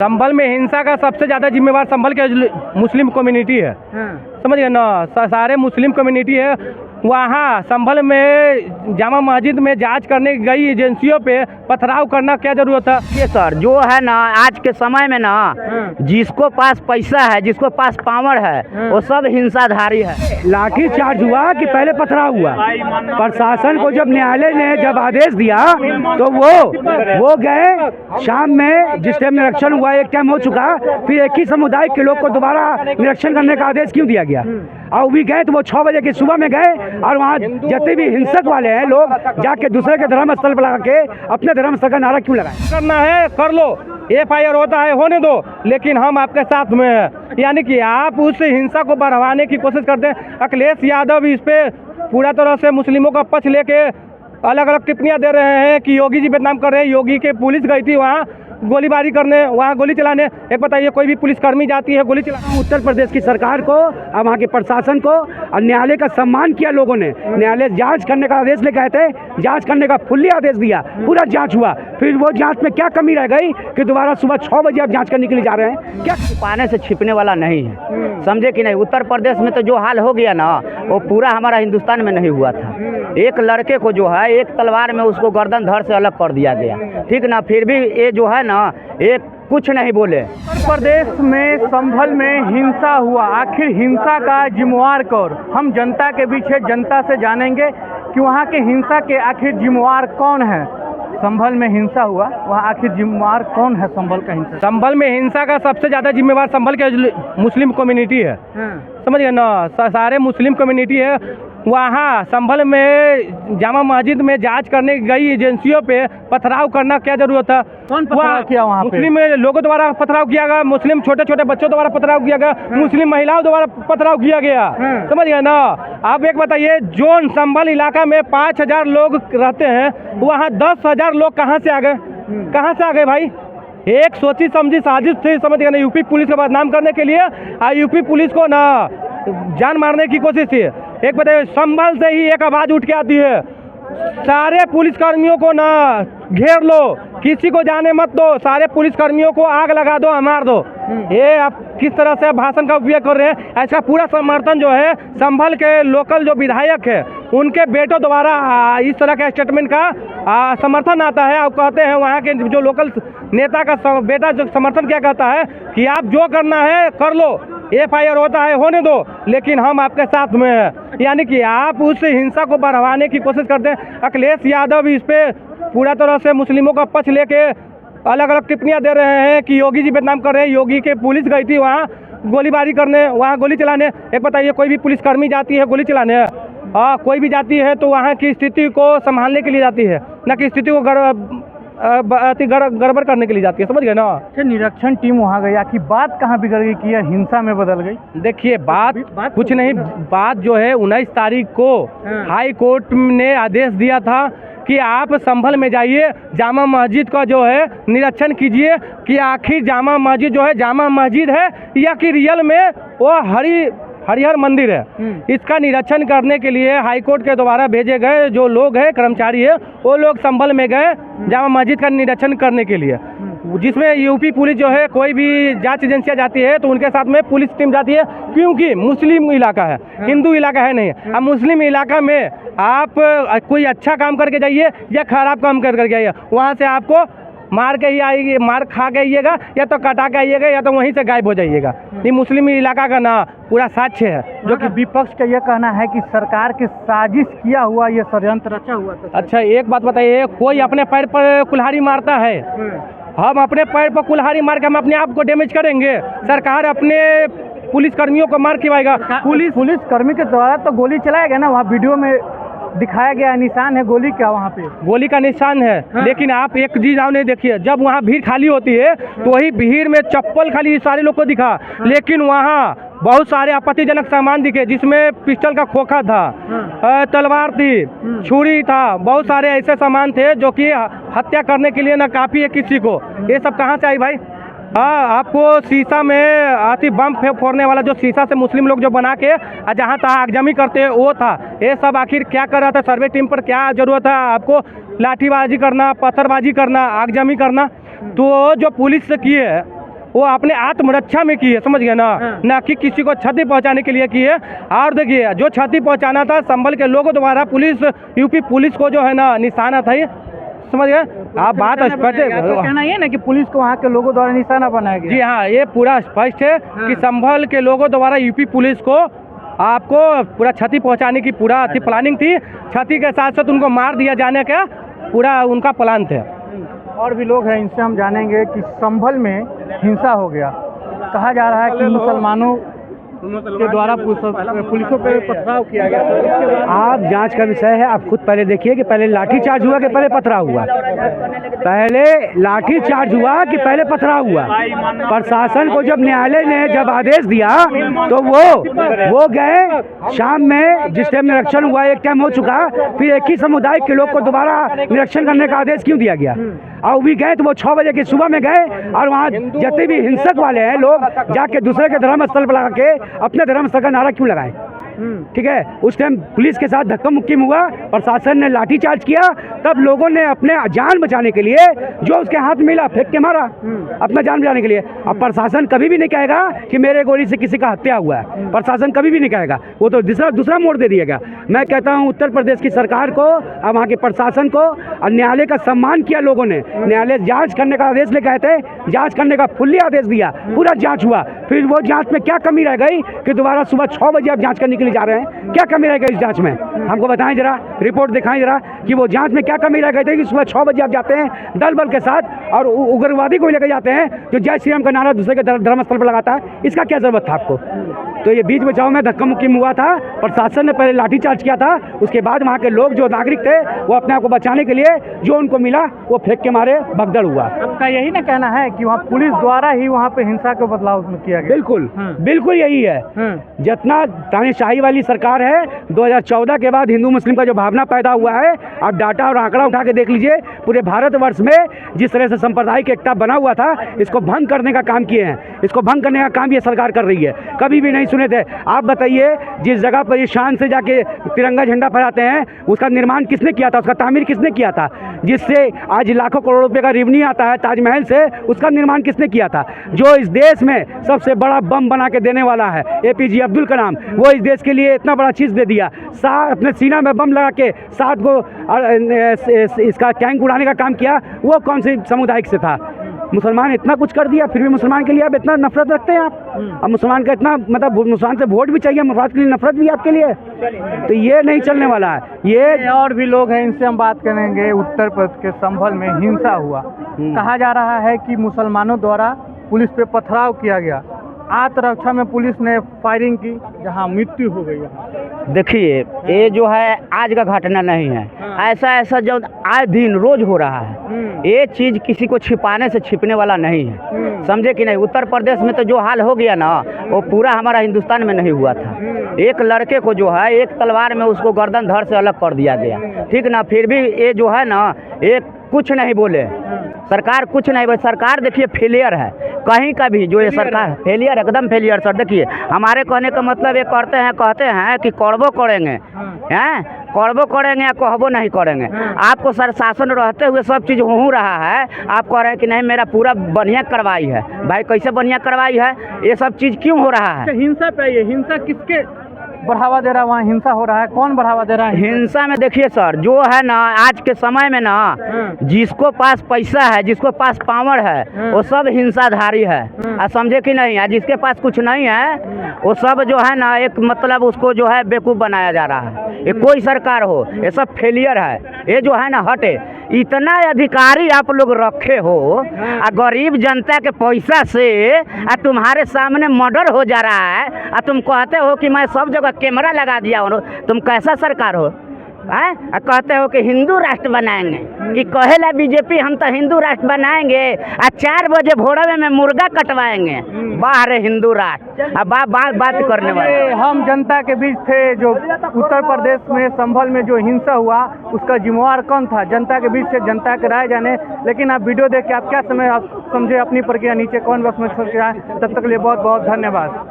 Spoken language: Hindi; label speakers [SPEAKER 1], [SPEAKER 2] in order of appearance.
[SPEAKER 1] संभल में हिंसा का सबसे ज़्यादा जिम्मेवार संभल के मुस्लिम कम्युनिटी है। समझ गए ना, सारे मुस्लिम कम्युनिटी है। वहाँ संभल में जामा मस्जिद में जांच करने गई एजेंसियों पे पथराव करना क्या जरूरत है?
[SPEAKER 2] ये सर जो है ना आज के समय में ना जिसको पास पैसा है, जिसको पास पावर है, वो सब हिंसाधारी है।
[SPEAKER 3] लाठी चार्ज हुआ कि पहले पथराव हुआ। प्रशासन को जब न्यायालय ने जब आदेश दिया तो वो गए शाम में, जिस टाइम निरीक्षण हुआ एक टाइम हो चुका, फिर एक ही समुदाय के लोग को दोबारा निरीक्षण करने का आदेश क्यों दिया गया? और भी गए तो वो 6 बजे की सुबह में गए और वहाँ जितने भी हिंसक वाले हैं लोग जाके दूसरे के धर्म स्थल पर लगा के अपने धर्म स्थल का नारा क्यों लगाए?
[SPEAKER 1] करना है कर लो, FIR होता है होने दो, लेकिन हम आपके साथ में हैं। यानी कि आप उस हिंसा को बढ़ाने की कोशिश करते हैं। अखिलेश यादव इस पे पूरा तरह से मुस्लिमों का पक्ष लेके अलग अलग टिप्पणियां दे रहे हैं कि योगी जी बदनाम कर रहे हैं। योगी के पुलिस गई थी वहाँ गोलीबारी करने, वहाँ गोली चलाने। एक बताइए, कोई भी पुलिसकर्मी जाती है गोली चलाने?
[SPEAKER 3] उत्तर प्रदेश की सरकार को और वहाँ के प्रशासन को और न्यायालय का सम्मान किया लोगों ने। न्यायालय जांच करने का आदेश लेकर आए थे, जांच करने का फुल्ली आदेश दिया, पूरा जांच हुआ। फिर वो जांच में क्या कमी रह गई कि दोबारा सुबह 6 बजे आप जांच करने के लिए जा रहे हैं?
[SPEAKER 2] क्या छुपाने से छिपने वाला नहीं है, समझे कि नहीं। उत्तर प्रदेश में तो जो हाल हो गया ना, वो पूरा हमारा हिंदुस्तान में नहीं हुआ था। एक लड़के को जो है एक तलवार में उसको गर्दन धड़ से अलग कर दिया गया, ठीक ना। फिर भी ये जो है ना एक कुछ नहीं बोले।
[SPEAKER 4] उत्तर प्रदेश में संभल में हिंसा हुआ, आखिर हिंसा का जिम्मेवार कौन? हम जनता के बीच है, जनता से जानेंगे कि वहाँ के हिंसा के आखिर जिम्मेवार कौन है। संभल में हिंसा हुआ, वहाँ आखिर जिम्मेवार कौन है संभल का हिंसा?
[SPEAKER 1] संभल में हिंसा का सबसे ज़्यादा जिम्मेवार संभल के मुस्लिम कम्युनिटी है। समझ गए ना, सारे मुस्लिम कम्युनिटी है। वहाँ संभल में जामा मस्जिद में जांच करने गई एजेंसियों पे पथराव करना क्या जरूरत है?
[SPEAKER 4] कौन पथराव किया वहाँ पे?
[SPEAKER 1] मुस्लिम लोगों द्वारा पथराव किया गया, मुस्लिम छोटे छोटे बच्चों द्वारा पथराव किया गया, मुस्लिम महिलाओं द्वारा पथराव किया गया। समझ गए ना। आप एक बताइए, जोन संभल इलाका में 5000 लोग रहते हैं, वहाँ 10,000 लोग कहाँ से आ गए? कहाँ से आ गए भाई? एक सोची समझी साजिश थी, समझ गए ना, यूपी पुलिस को बदनाम करने के लिए। यूपी पुलिस को ना जान मारने की कोशिश थी। एक बताइए, संभल से ही एक आवाज़ उठ के आती है, सारे पुलिसकर्मियों को ना घेर लो, किसी को जाने मत दो, सारे पुलिसकर्मियों को आग लगा दो, मार दो। ये आप किस तरह से भाषण का उपयोग कर रहे हैं? ऐसा पूरा समर्थन जो है संभल के लोकल जो विधायक है उनके बेटों द्वारा इस तरह का स्टेटमेंट का समर्थन आता है। और कहते हैं वहाँ के जो लोकल नेता का बेटा जो समर्थन क्या कहता है कि आप जो करना है कर लो, FIR होता है होने दो, लेकिन हम आपके साथ में हैं। यानी कि आप उस हिंसा को बढ़ाने की कोशिश करते हैं। अखिलेश यादव इस पे पूरा तरह से मुस्लिमों का पक्ष लेके अलग अलग टिप्पणियां दे रहे हैं कि योगी जी बदनाम कर रहे हैं। योगी के पुलिस गई थी वहाँ गोलीबारी करने, वहाँ गोली चलाने। एक बताइए, कोई भी पुलिसकर्मी जाती है गोली चलाने? कोई भी जाती है तो वहाँ की स्थिति को संभालने के लिए जाती है, न कि स्थिति को गड़बड़ करने के लिए जाती है। समझ गए ना।
[SPEAKER 4] निरीक्षण टीम वहाँ गई, आखिर बात कहाँ बिगड़ गई कि यह हिंसा में बदल गई?
[SPEAKER 1] देखिए, बात कुछ नहीं, बात जो है 19 तारीख को हाई कोर्ट ने आदेश दिया था कि आप संभल में जाइए, जामा मस्जिद का जो है निरीक्षण कीजिए कि आखिर जामा मस्जिद जो है जामा मस्जिद है या कि रियल में वो हरिहर मंदिर है। इसका निरीक्षण करने के लिए हाईकोर्ट के द्वारा भेजे गए जो लोग हैं, कर्मचारी है, वो लोग संभल में गए जामा मस्जिद का निरीक्षण करने के लिए, जिसमें यूपी पुलिस जो है, कोई भी जांच एजेंसियां जाती है तो उनके साथ में पुलिस टीम जाती है, क्योंकि मुस्लिम इलाका है, हिंदू इलाका है नहीं। अब मुस्लिम इलाका में आप कोई अच्छा काम करके जाइए या खराब काम करके जाइए, वहाँ से आपको मार के ही आइए, मार खा के आइएगा या तो कटा के आइएगा या तो वहीं से गायब हो जाइएगा। ये मुस्लिम इलाका का ना पूरा साक्ष्य है।
[SPEAKER 4] जो कि विपक्ष का यह कहना है कि सरकार के साजिश किया हुआ ये षड्यंत्र रचा हुआ था।
[SPEAKER 1] अच्छा, एक बात बताइए, कोई अपने पैर पर कुल्हाड़ी मारता है? हम अपने पैर पर कुल्हाड़ी मार के हम अपने आप को डैमेज करेंगे? सरकार अपने पुलिसकर्मियों को मार खिलाएगा?
[SPEAKER 4] पुलिसकर्मी के द्वारा तो गोली चलाया गया ना, वहाँ वीडियो में दिखाया गया निशान है गोली का, वहाँ पे
[SPEAKER 1] गोली का निशान है। लेकिन आप एक चीज नहीं देखिए, जब वहाँ भीड़ खाली होती है तो वही भीड़ में चप्पल खाली सारे लोग को दिखा, लेकिन वहाँ बहुत सारे आपत्तिजनक सामान दिखे, जिसमें पिस्टल का खोखा था, तलवार थी, छुरी था, बहुत सारे ऐसे सामान थे जो कि हत्या करने के लिए ना काफ़ी है किसी को। ये सब कहाँ से आई भाई? आपको शीशा में आती बम फोड़ने वाला जो शीशा से मुस्लिम लोग जो बना के जहाँ तहाँ आगजमी करते हैं वो था। ये सब आखिर क्या कर रहा था? सर्वे टीम पर क्या जरूरत है आपको लाठीबाजी करना, पत्थरबाजी करना, आगजमी करना? तो जो पुलिस से किए वो अपने आत्मरक्षा में की है, समझ गए ना, ना कि किसी को क्षति पहुंचाने के लिए की है। और देखिए जो क्षति पहुंचाना था संभल के लोगों द्वारा पुलिस, यूपी पुलिस को जो है ना निशाना था, ये समझ गए आप, बात स्पष्ट है।
[SPEAKER 4] कहना ये ना कि पुलिस को वहाँ के लोगों द्वारा निशाना बनाया गया।
[SPEAKER 1] जी हाँ, ये पूरा स्पष्ट है कि संभल के लोगों द्वारा यूपी पुलिस को आपको पूरा क्षति पहुंचाने की पूरा प्लानिंग थी। क्षति के साथ साथ उनको मार दिया जाने का पूरा उनका प्लान था।
[SPEAKER 4] और भी लोग हैं, इनसे हम जानेंगे कि संभल में हिंसा हो गया। कहा जा रहा है कि मुसलमानों के द्वारा पुलिसों पर पथराव किया गया।
[SPEAKER 3] आप जांच का विषय है, आप खुद पहले देखिए कि पहले लाठीचार्ज हुआ कि पहले पथराव हुआ। पहले लाठीचार्ज हुआ कि पहले पथराव हुआ। प्रशासन को जब न्यायालय ने जब आदेश दिया तो वो गए शाम में, जिस टाइम निरीक्षण हुआ एक टाइम हो चुका, फिर एक ही समुदाय के लोग को दोबारा निरीक्षण करने का आदेश क्यों दिया गया? और भी गए तो वो 6 बजे की सुबह में गए और वहाँ जितने भी हिंसक वाले हैं लोग जाके दूसरे के धर्म स्थल पर लगा के अपने धर्म स्थल का नारा क्यों लगाए? ठीक है, उस टाइम पुलिस के साथ धक्का मुक्की में हुआ, प्रशासन ने लाठीचार्ज किया, तब लोगों ने अपने जान बचाने के लिए जो उसके हाथ मिला फेंक के मारा, अपना जान बचाने के लिए। अब प्रशासन कभी भी नहीं कहेगा कि मेरे गोली से किसी का हत्या हुआ है, प्रशासन कभी भी नहीं कहेगा, वो तो दूसरा मोड़ दे दिएगा। मैं कहता हूँ उत्तर प्रदेश की सरकार को और वहाँ के प्रशासन को और न्यायालय का सम्मान किया लोगों ने। न्यायालय जाँच करने का आदेश लेकर आए थे, जाँच करने का फुल्ली आदेश दिया, पूरा जाँच हुआ, फिर वो जाँच में क्या कमी रह गई कि दोबारा सुबह 6 बजे आप जाँच करने के लिए जा रहे हैं? क्या कमी रह गई इस जांच में? हमको बताएं जरा, रिपोर्ट दिखाएं जरा कि वो जांच में क्या कमी रह गई थी कि सुबह 6 बजे आप जाते हैं दल बल के साथ और उग्रवादी को लेकर जाते हैं जो जय श्री राम का नारा दूसरे के धर्मस्थल पर लगाता है। इसका क्या जरूरत था आपको? तो ये बीच बचाव में धक्का मुक्की हुआ था, प्रशासन ने पहले लाठीचार्ज किया था, उसके बाद वहाँ के लोग जो नागरिक थे वो अपने आप को बचाने के लिए जो उनको मिला वो फेंक के मारे भगदड़ हुआ।
[SPEAKER 4] आपका यही ना कहना है कि वहाँ पुलिस द्वारा ही वहाँ पे हिंसा का बदलाव किया गया?
[SPEAKER 3] बिल्कुल बिल्कुल यही है। जितना तानाशाही वाली सरकार है, 2014 के बाद हिंदू मुस्लिम का जो भावना पैदा हुआ है, आप डाटा और आंकड़ा उठा के देख लीजिए, पूरे भारतवर्ष में जिस तरह से सांप्रदायिक एकता बना हुआ था, इसको भंग करने का काम किए हैं, इसको भंग करने का काम ये सरकार कर रही है। कभी भी नहीं सुने थे। आप बताइए, जिस जगह पर ये शान से जाके तिरंगा झंडा फहराते हैं, उसका निर्माण किसने किया था, उसका तामीर किसने किया था? जिससे आज लाखों करोड़ रुपए का रेवेन्यू आता है ताजमहल से, उसका निर्माण किसने किया था? जो इस देश में सबसे बड़ा बम बना के देने वाला है, APJ अब्दुल कलाम, वो इस देश के लिए इतना बड़ा चीज़ दे दिया, अपने सीना में बम लगा के 7 को इसका टैंक उड़ाने का काम किया। वो कौन से सामुदायिक से था? मुसलमान इतना कुछ कर दिया, फिर भी मुसलमान के लिए आप इतना नफरत रखते हैं आप। अब मुसलमान का इतना मतलब मुसलमान से वोट भी चाहिए, मुसलमान के लिए नफरत भी आपके लिए, तो ये नहीं चलने वाला है। ये
[SPEAKER 4] और भी लोग हैं, इनसे हम बात करेंगे। उत्तर प्रदेश के संभल में हिंसा हुआ, कहा जा रहा है कि मुसलमानों द्वारा पुलिस पे पथराव किया गया, आत्मरक्षा में पुलिस ने फायरिंग की, जहां मृत्यु हो गई।
[SPEAKER 2] देखिए, ये जो है आज का घटना नहीं है, ऐसा जो आए दिन रोज हो रहा है, ये चीज़ किसी को छिपाने से छिपने वाला नहीं है, समझे कि नहीं। उत्तर प्रदेश में तो जो हाल हो गया ना, वो पूरा हमारा हिंदुस्तान में नहीं हुआ था। एक लड़के को जो है एक तलवार में उसको गर्दन धड़ से अलग कर दिया गया, ठीक ना। फिर भी ये जो है ना, एक कुछ नहीं बोले, सरकार कुछ नहीं बोले। सरकार देखिए फेलियर है, कहीं का भी जो ये सरकार फेलियर, एकदम फेलियर सर। देखिए, हमारे कहने का मतलब ये कहते हैं कि करबो करेंगे, हैं करबो करेंगे या कहबो नहीं करेंगे। आपको सर शासन रहते हुए सब चीज़ हो रहा है, आप कह रहे हैं कि नहीं मेरा पूरा बढ़िया करवाई है। भाई कैसे बढ़िया करवाई है? ये सब चीज़ क्यों हो रहा है?
[SPEAKER 4] हिंसा पे, ये हिंसा किसके बढ़ावा दे रहा है? वहाँ हिंसा हो रहा है, कौन बढ़ावा दे रहा है
[SPEAKER 2] हिंसा में? देखिए सर, जो है ना आज के समय में ना, जिसको पास पैसा है, जिसको पास पावर है, वो सब हिंसाधारी है, समझे कि नहीं। जिसके पास कुछ नहीं है, वो सब जो है ना एक मतलब उसको जो है बेवकूफ़ बनाया जा रहा है। ये कोई सरकार हो, ये सब फेलियर है। ये जो है ना हटे, इतना अधिकारी आप लोग रखे हो, गरीब जनता के पैसा से तुम्हारे सामने मर्डर हो जा रहा है, तुम कहते हो कि मैं सब जगह कैमरा लगा दिया हूँ। तुम कैसा सरकार हो? कहते हो कि हिंदू राष्ट्र बनाएंगे, कि कहेला बीजेपी हम तो हिंदू राष्ट्र बनाएंगे, 4 बजे भोरवे में मुर्गा कटवाएंगे। बाहर हिंदू राष्ट्र, बात करने वाले।
[SPEAKER 4] हम जनता के बीच थे। जो उत्तर प्रदेश में संभल में जो हिंसा हुआ, उसका जिम्मेवार कौन था? जनता के बीच से जनता के राय जाने। लेकिन आप वीडियो देख के आप क्या समझे, अपनी प्रक्रिया नीचे कमेंट बॉक्स में छोड़ के आए। तब तक के लिए बहुत बहुत धन्यवाद।